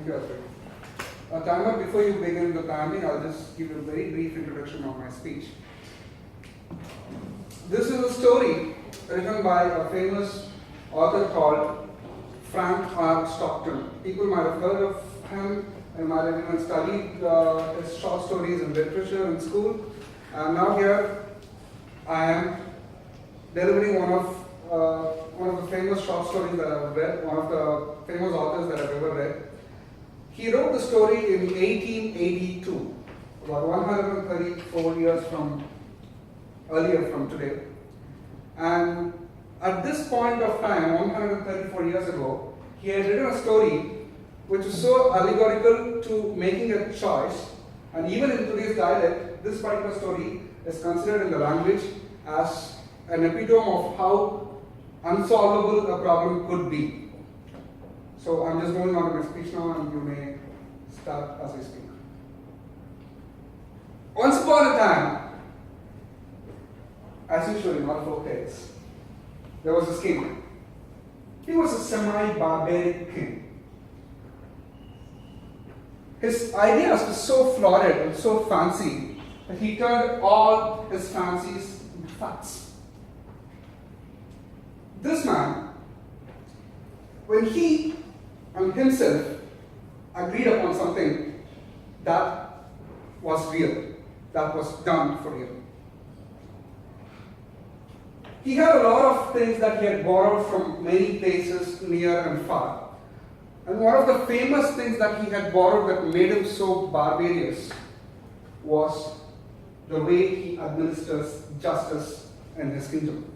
you, Alfred. Timer, before you begin the timing, I'll just give you a very brief introduction of my speech. This is a story written by a famous author called Frank R. Stockton. People might have heard of him and might have even studied his short stories in literature in school. And now here I am delivering one of the famous short stories that I've read, one of the famous authors that I've ever read. He wrote the story in 1882, about 134 years earlier from today. And at this point of time, 134 years ago, he had written a story which is so allegorical to making a choice. And even in today's dialect, this particular story is considered in the language as an epitome of how unsolvable a problem could be. So I'm just going on to my speech now, and you may start as I speak. Once upon a time, as usual in all folk tales, there was this king. He was a semi-barbaric king. His ideas were so florid and so fancy that he turned all his fancies into facts. This man, when he and himself agreed upon something that was real, that was done for real. He had a lot of things that he had borrowed from many places near and far. And one of the famous things that he had borrowed that made him so barbarous was the way he administers justice in his kingdom.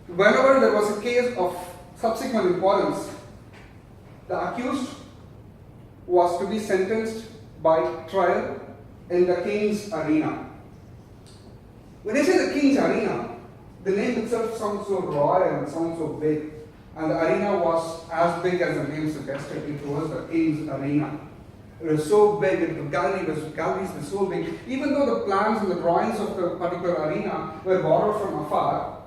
Whenever there was a case of subsequent importance, the accused was to be sentenced by trial in the king's arena. When I say the king's arena, the name itself sounds so royal and sounds so big. And the arena was as big as the name suggested. It was the king's arena. It was so big, the galleries were so big. Even though the plans and the drawings of the particular arena were borrowed from afar,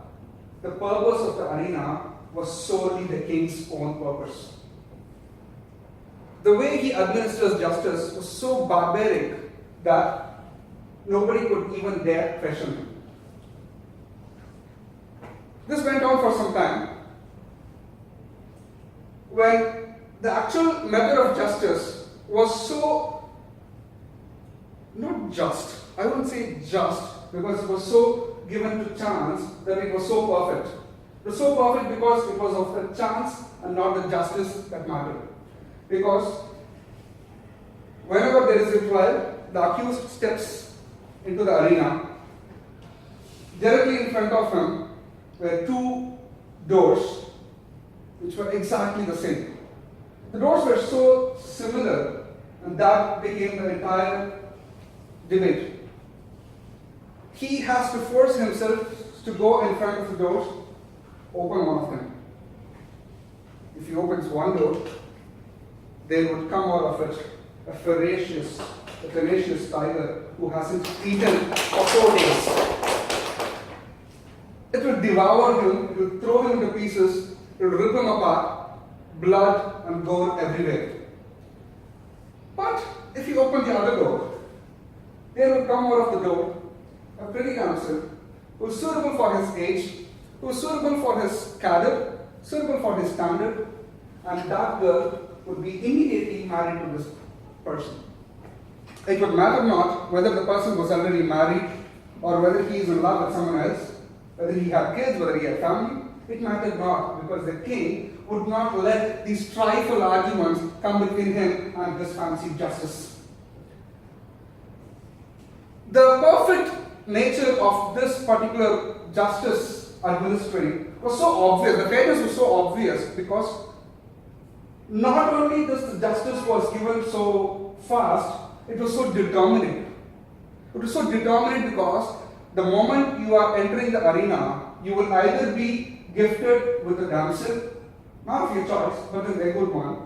the purpose of the arena was solely the king's own purpose. The way he administers justice was so barbaric that nobody could even dare question him. This went on for some time. When the actual method of justice was so, not just, I wouldn't say just, because it was so given to chance that it was so perfect. It was so perfect because it was of the chance and not the justice that mattered. Because whenever there is a trial, the accused steps into the arena. Directly in front of him were two doors which were exactly the same. The doors were so similar, and that became the entire debate. He has to force himself to go in front of the doors, open one of them. If he opens one door, there would come out of it a tenacious tiger who hasn't eaten for 4 days. It will devour him, it will throw him into pieces, it will rip him apart, blood and gore everywhere. But if you open the other door, there will come out of the door a pretty damsel who is suitable for his age, who is suitable for his cadre, suitable for his standard, and that girl would be immediately married to this person. It would matter not whether the person was already married or whether he is in love with someone else, whether he had kids, whether he had family. It mattered not, because the king would not let these trifle arguments come between him and his fancied justice. The perfect nature of this particular justice administering was so obvious, the fairness was so obvious, because not only the justice was given so fast, it was so determinate. It was so determinate because the moment you are entering the arena, you will either be gifted with a damsel, not of your choice, but a very good one,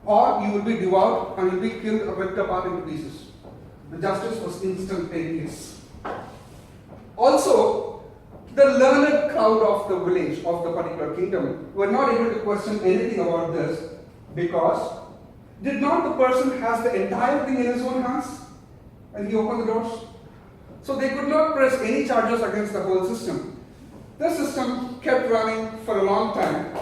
or you will be devoured and will be killed or ripped apart into pieces. The justice was instantaneous. Also, the learned crowd of the village, of the particular kingdom, were not able to question anything about this, Because did not the person has the entire thing in his own hands and he opened the doors? So they could not press any charges against the whole system. The system kept running for a long time.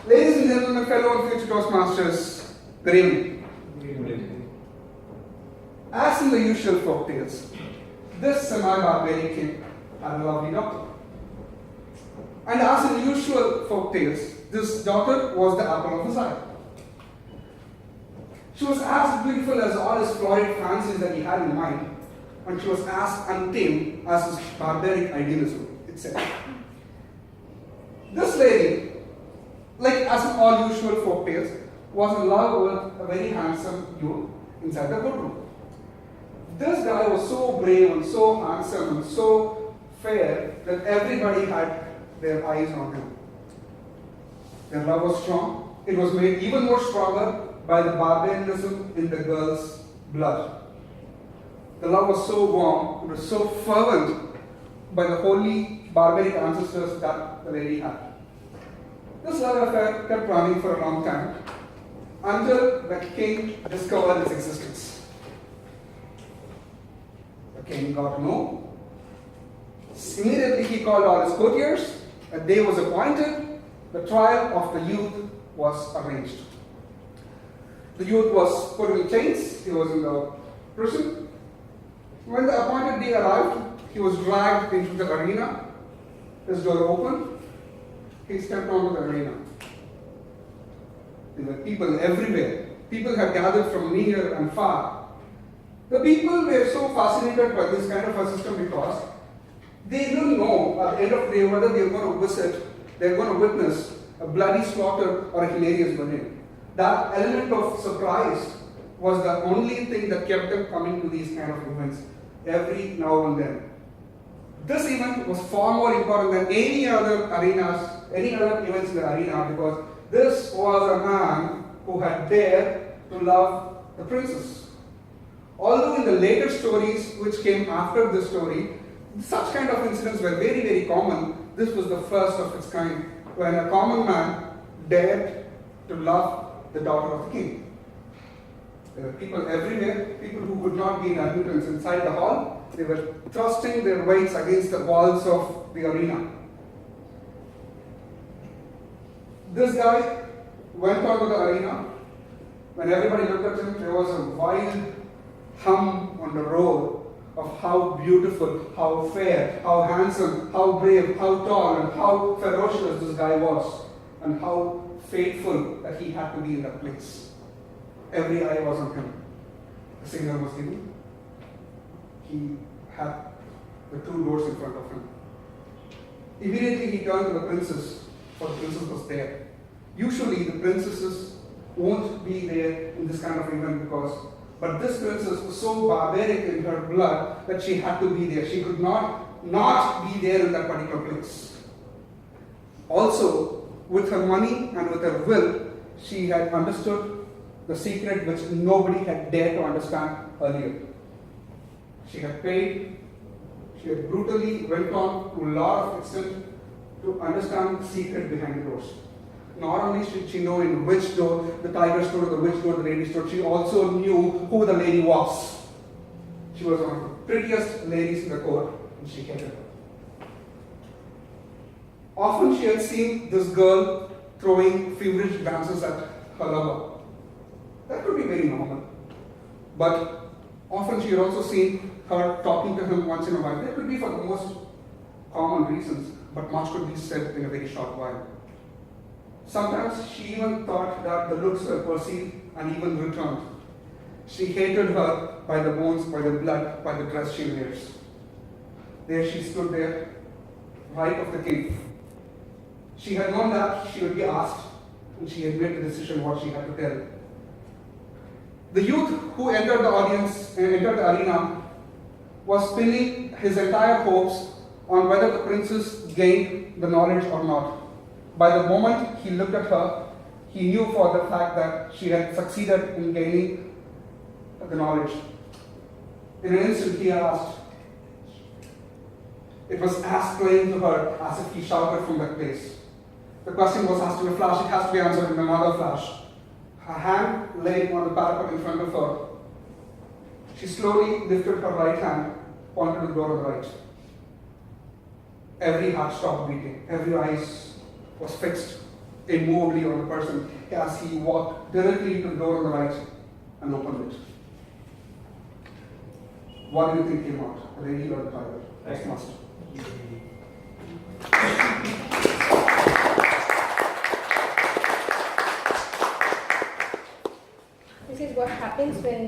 Ladies and gentlemen, fellow and future Toastmasters, good evening. As in the usual folk tales, this semi-barbarian king had a lovely daughter. And as in the usual folk tales, this daughter was the apple of his eye. She was as beautiful as all his florid fancies that he had in mind, and she was as untamed as his barbaric idealism itself. This lady, like as in all usual folk tales, was in love with a very handsome youth inside the courtroom. This guy was so brave and so handsome and so fair that everybody had their eyes on him. Their love was strong. It was made even more stronger by the barbarianism in the girl's blood. The love was so warm, it was so fervent by the holy barbaric ancestors that the lady had. This love affair kept running for a long time until the king discovered its existence. The king got to know. Immediately he called all his courtiers. A day was appointed. The trial of the youth was arranged. The youth was put in chains. He was in the prison. When the appointed day arrived, he was dragged into the arena. His door opened. He stepped onto the arena. There were people everywhere. People had gathered from near and far. The people were so fascinated by this kind of a system because they didn't know at the end of the day whether they were going to visit, they were going to witness a bloody slaughter or a hilarious wedding. That element of surprise was the only thing that kept them coming to these kind of events every now and then. This event was far more important than any other arenas, any other events in the arena, because this was a man who had dared to love the princess. Although in the later stories which came after this story, such kind of incidents were very, very common. This was the first of its kind, when a common man dared to love the daughter of the king. There were people everywhere, people who could not gain admittance inside the hall. They were thrusting their weights against the walls of the arena. This guy went onto the arena. When everybody looked at him, there was a wild hum on the roll of how beautiful, how fair, how handsome, how brave, how tall, and how ferocious this guy was, and how faithful that he had to be in that place. Every eye was on him. The signal was given. He had the two doors in front of him. Immediately he turned to the princess, for the princess was there. Usually the princesses won't be there in this kind of event but this princess was so barbaric in her blood that she had to be there. She could not be there in that particular place. Also, with her money and with her will, she had understood the secret which nobody had dared to understand earlier. She had paid, she had brutally went on to a lot of extent to understand the secret behind the doors. Not only did she know in which door the tiger stood or which door the lady stood, she also knew who the lady was. She was one of the prettiest ladies in the court, and she hated her. Often she had seen this girl throwing feverish glances at her lover. That could be very normal. But often she had also seen her talking to him once in a while. That could be for the most common reasons, but much could be said in a very short while. Sometimes she even thought that the looks were perceived and even returned. She hated her by the bones, by the blood, by the dress she wears. There she stood there, right of the king. She had known that she would be asked, and she had made the decision what she had to tell. The youth who entered the audience and entered the arena was pinning his entire hopes on whether the princess gained the knowledge or not. By the moment he looked at her, he knew for the fact that she had succeeded in gaining the knowledge. In an instant he asked. It was as plain to her as if he shouted from that place. The question was asked in a flash, it has to be answered in another flash. Her hand lay on the parapet in front of her. She slowly lifted her right hand, pointed to the door on the right. Every heart stopped beating. Every eyes was fixed immovably on the person as he walked directly to the door on the right and opened it. What do you think came out? The lady or the driver? Yes, master. This is what happens when